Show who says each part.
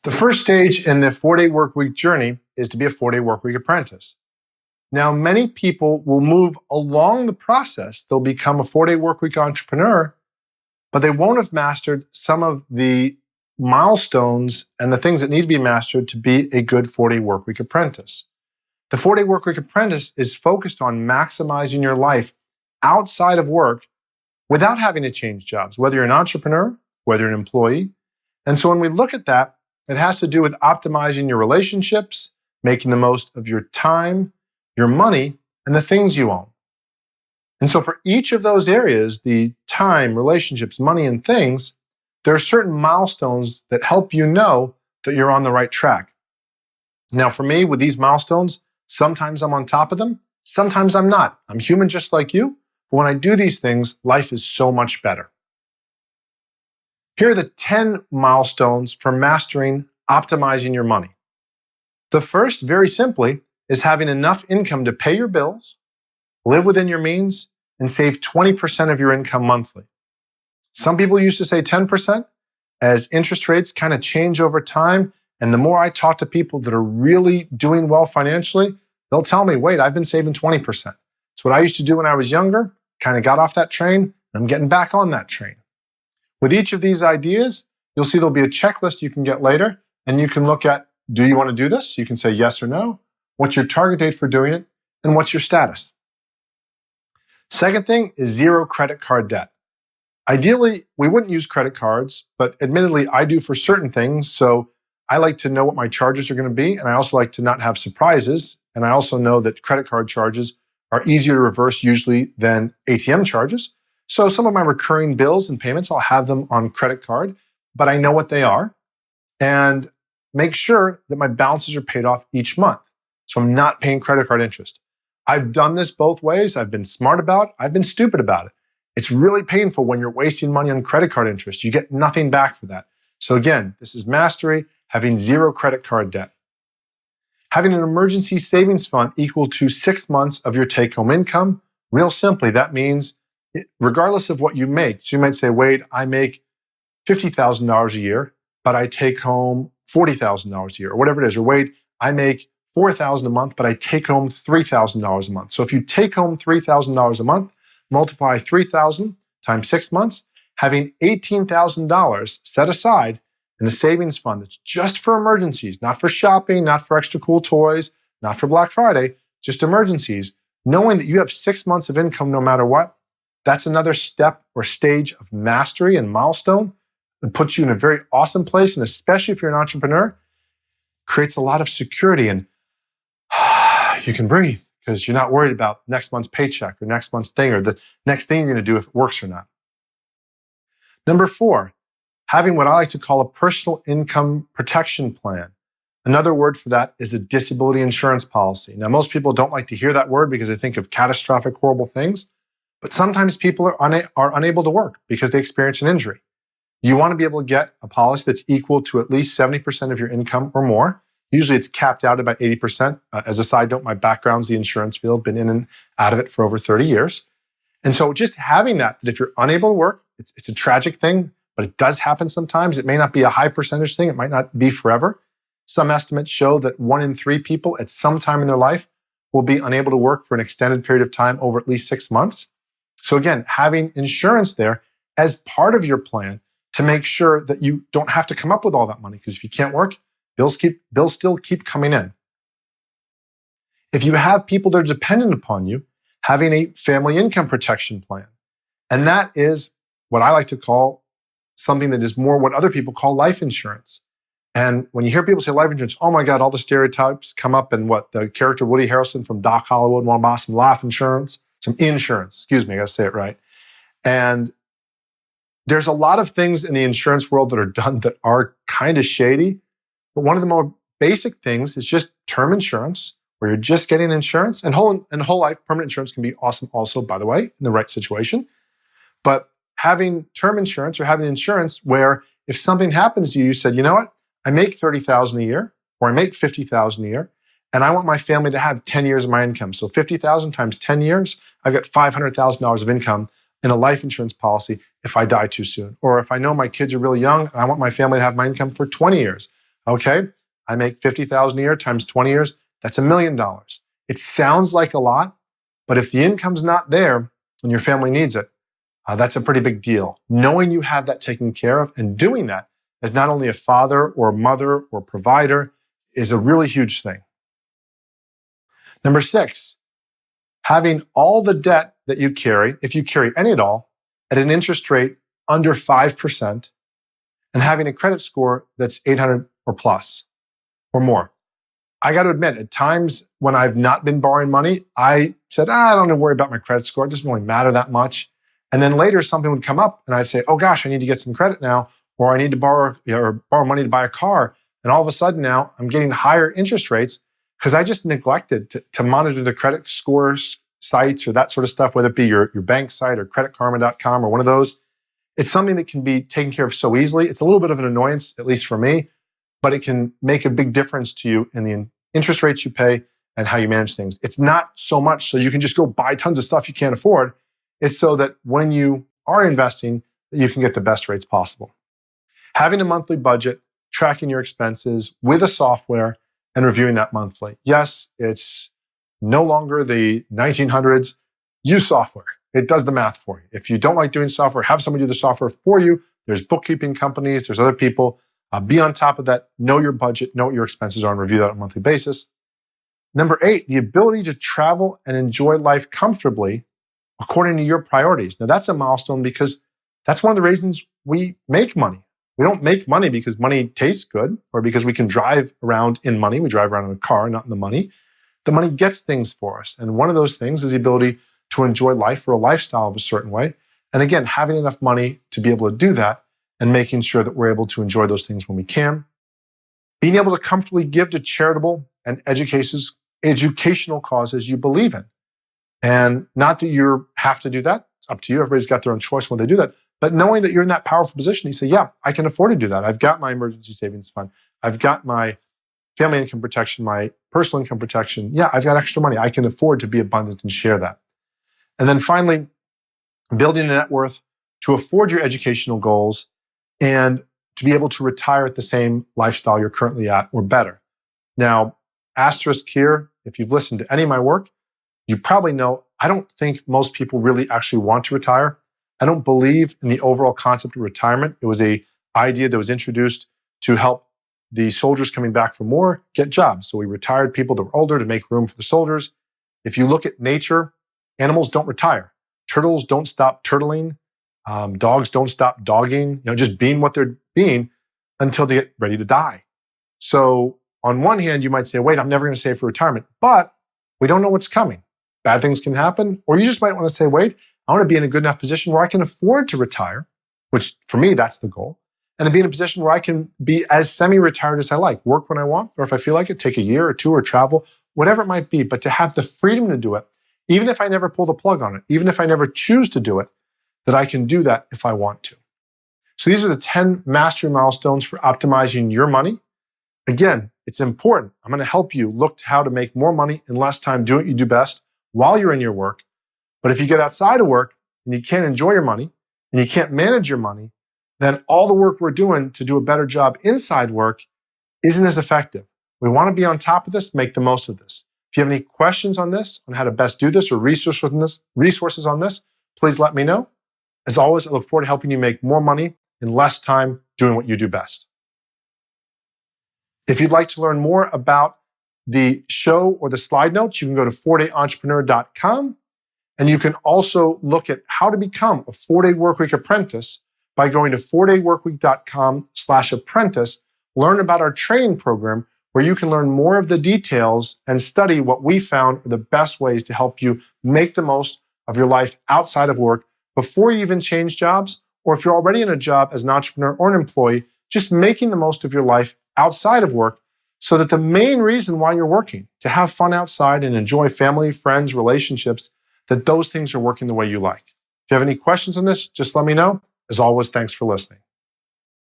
Speaker 1: The first stage in the 4-day workweek journey is to be a 4-day workweek apprentice. Now, many people will move along the process. They'll become a 4-day workweek entrepreneur, but they won't have mastered some of the milestones and the things that need to be mastered to be a good 4-day workweek apprentice. The 4-day workweek apprentice is focused on maximizing your life outside of work without having to change jobs, whether you're an entrepreneur, whether you're an employee. And so when we look at that, it has to do with optimizing your relationships, making the most of your time, your money, and the things you own. And so for each of those areas, the time, relationships, money, and things, there are certain milestones that help you know that you're on the right track. Now, for me, with these milestones, sometimes I'm on top of them, sometimes I'm not. I'm human just like you, but when I do these things, life is so much better. Here are the 10 milestones for mastering optimizing your money. The first, very simply, is having enough income to pay your bills, live within your means, and save 20% of your income monthly. Some people used to say 10%. As interest rates kind of change over time, and the more I talk to people that are really doing well financially, they'll tell me, wait, I've been saving 20%. It's what I used to do when I was younger, kind of got off that train, and I'm getting back on that train. With each of these ideas, you'll see there'll be a checklist you can get later, and you can look at, do you want to do this? You can say yes or no. What's your target date for doing it? And what's your status? Second thing is zero credit card debt. Ideally, we wouldn't use credit cards, but admittedly, I do for certain things. So I like to know what my charges are going to be, and I also like to not have surprises. And I also know that credit card charges are easier to reverse usually than ATM charges. So some of my recurring bills and payments, I'll have them on credit card, but I know what they are and make sure that my balances are paid off each month. So I'm not paying credit card interest. I've done this both ways. I've been smart about it. I've been stupid about it. It's really painful when you're wasting money on credit card interest. You get nothing back for that. So again, this is mastery, having zero credit card debt. Having an emergency savings fund equal to 6 months of your take-home income. Real simply, that means regardless of what you make. So you might say, Wade, I make $50,000 a year, but I take home $40,000 a year, or whatever it is. Or Wade, I make $4,000 a month, but I take home $3,000 a month. So if you take home $3,000 a month, multiply 3,000 times 6 months, having $18,000 set aside in a savings fund that's just for emergencies, not for shopping, not for extra cool toys, not for Black Friday, just emergencies, knowing that you have 6 months of income no matter what. That's another step or stage of mastery and milestone that puts you in a very awesome place. And especially if you're an entrepreneur, creates a lot of security and you can breathe because you're not worried about next month's paycheck or next month's thing or the next thing you're going to do if it works or not. Number 4, having what I like to call a personal income protection plan. Another word for that is a disability insurance policy. Now, most people don't like to hear that word because they think of catastrophic, horrible things. But sometimes people are unable to work because they experience an injury. You want to be able to get a policy that's equal to at least 70% of your income or more. Usually it's capped out at about 80%. As a side note, my background's the insurance field, been in and out of it for over 30 years. And so just having that if you're unable to work, it's a tragic thing, but it does happen sometimes. It may not be a high percentage thing. It might not be forever. Some estimates show that 1 in 3 people at some time in their life will be unable to work for an extended period of time over at least 6 months. So again, having insurance there as part of your plan to make sure that you don't have to come up with all that money, because if you can't work, bills still keep coming in. If you have people that are dependent upon you, having a family income protection plan. And that is what I like to call something that is more what other people call life insurance. And when you hear people say life insurance, oh my God, all the stereotypes come up and what the character Woody Harrelson from Doc Hollywood want to buy some life insurance. Some insurance, excuse me, I gotta say it right. And there's a lot of things in the insurance world that are done that are kind of shady. But one of the more basic things is just term insurance, where you're just getting insurance. And whole life permanent insurance can be awesome also, by the way, in the right situation. But having term insurance or having insurance where if something happens to you, you said, you know what, I make $30,000 a year, or I make $50,000 a year, and I want my family to have 10 years of my income. So 50,000 times 10 years, I've got $500,000 of income in a life insurance policy if I die too soon. Or if I know my kids are really young and I want my family to have my income for 20 years, Okay, I make $50,000 a year times 20 years. That's $1 million. It sounds like a lot, but if the income's not there and your family needs it, that's a pretty big deal. Knowing you have that taken care of and doing that as not only a father or a mother or provider is a really huge thing. Number 6, having all the debt that you carry, if you carry any at all, at an interest rate under 5%, and having a credit score that's 800 or plus or more. I got to admit, at times when I've not been borrowing money, I said, I don't need to worry about my credit score. It doesn't really matter that much. And then later something would come up and I'd say, oh gosh, I need to get some credit now, or I need to borrow money to buy a car. And all of a sudden now I'm getting higher interest rates because I just neglected to monitor the credit score sites or that sort of stuff, whether it be your bank site or creditkarma.com or one of those. It's something that can be taken care of so easily. It's a little bit of an annoyance, at least for me, but it can make a big difference to you in the interest rates you pay and how you manage things. It's not so much so you can just go buy tons of stuff you can't afford. It's so that when you are investing, that you can get the best rates possible. Having a monthly budget, tracking your expenses with a software, and reviewing that monthly. Yes, it's no longer the 1900s. Use software. It does the math for you. If you don't like doing software, have somebody do the software for you. There's bookkeeping companies, there's other people. Be on top of that. Know your budget, know what your expenses are, and review that on a monthly basis. Number 8, the ability to travel and enjoy life comfortably according to your priorities. Now, that's a milestone because that's one of the reasons we make money. We don't make money because money tastes good or because we can drive around in money. We drive around in a car, not in the money. The money gets things for us. And one of those things is the ability to enjoy life or a lifestyle of a certain way. And again, having enough money to be able to do that and making sure that we're able to enjoy those things when we can. Being able to comfortably give to charitable and educational causes you believe in. And not that you have to do that. It's up to you. Everybody's got their own choice when they do that. But knowing that you're in that powerful position, you say, yeah, I can afford to do that. I've got my emergency savings fund. I've got my family income protection, my personal income protection. Yeah, I've got extra money. I can afford to be abundant and share that. And then finally, building a net worth to afford your educational goals and to be able to retire at the same lifestyle you're currently at or better. Now, asterisk here, if you've listened to any of my work, you probably know I don't think most people really actually want to retire. I don't believe in the overall concept of retirement. It was an idea that was introduced to help the soldiers coming back from war get jobs. So we retired people that were older to make room for the soldiers. If you look at nature, animals don't retire. Turtles don't stop turtling. Dogs don't stop dogging, just being what they're being until they get ready to die. So on one hand, you might say, wait, I'm never going to save for retirement, but we don't know what's coming. Bad things can happen. Or you just might want to say, wait, I want to be in a good enough position where I can afford to retire, which for me, that's the goal. And to be in a position where I can be as semi-retired as I like, work when I want, or if I feel like it, take a year or two or travel, whatever it might be, but to have the freedom to do it, even if I never pull the plug on it, even if I never choose to do it, that I can do that if I want to. So these are the 10 mastery milestones for optimizing your money. Again, it's important. I'm going to help you look to how to make more money in less time, do what you do best while you're in your work. But if you get outside of work and you can't enjoy your money and you can't manage your money, then all the work we're doing to do a better job inside work isn't as effective. We want to be on top of this, make the most of this. If you have any questions on this, on how to best do this or resources on this, please let me know. As always, I look forward to helping you make more money in less time doing what you do best. If you'd like to learn more about the show or the slide notes, you can go to 4dayentrepreneur.com. And you can also look at how to become a 4-day workweek apprentice by going to 4dayworkweek.com/apprentice. Learn about our training program where you can learn more of the details and study what we found are the best ways to help you make the most of your life outside of work before you even change jobs, or if you're already in a job as an entrepreneur or an employee, just making the most of your life outside of work so that the main reason why you're working, to have fun outside and enjoy family, friends, relationships, that those things are working the way you like. If you have any questions on this, just let me know. As always, thanks for listening.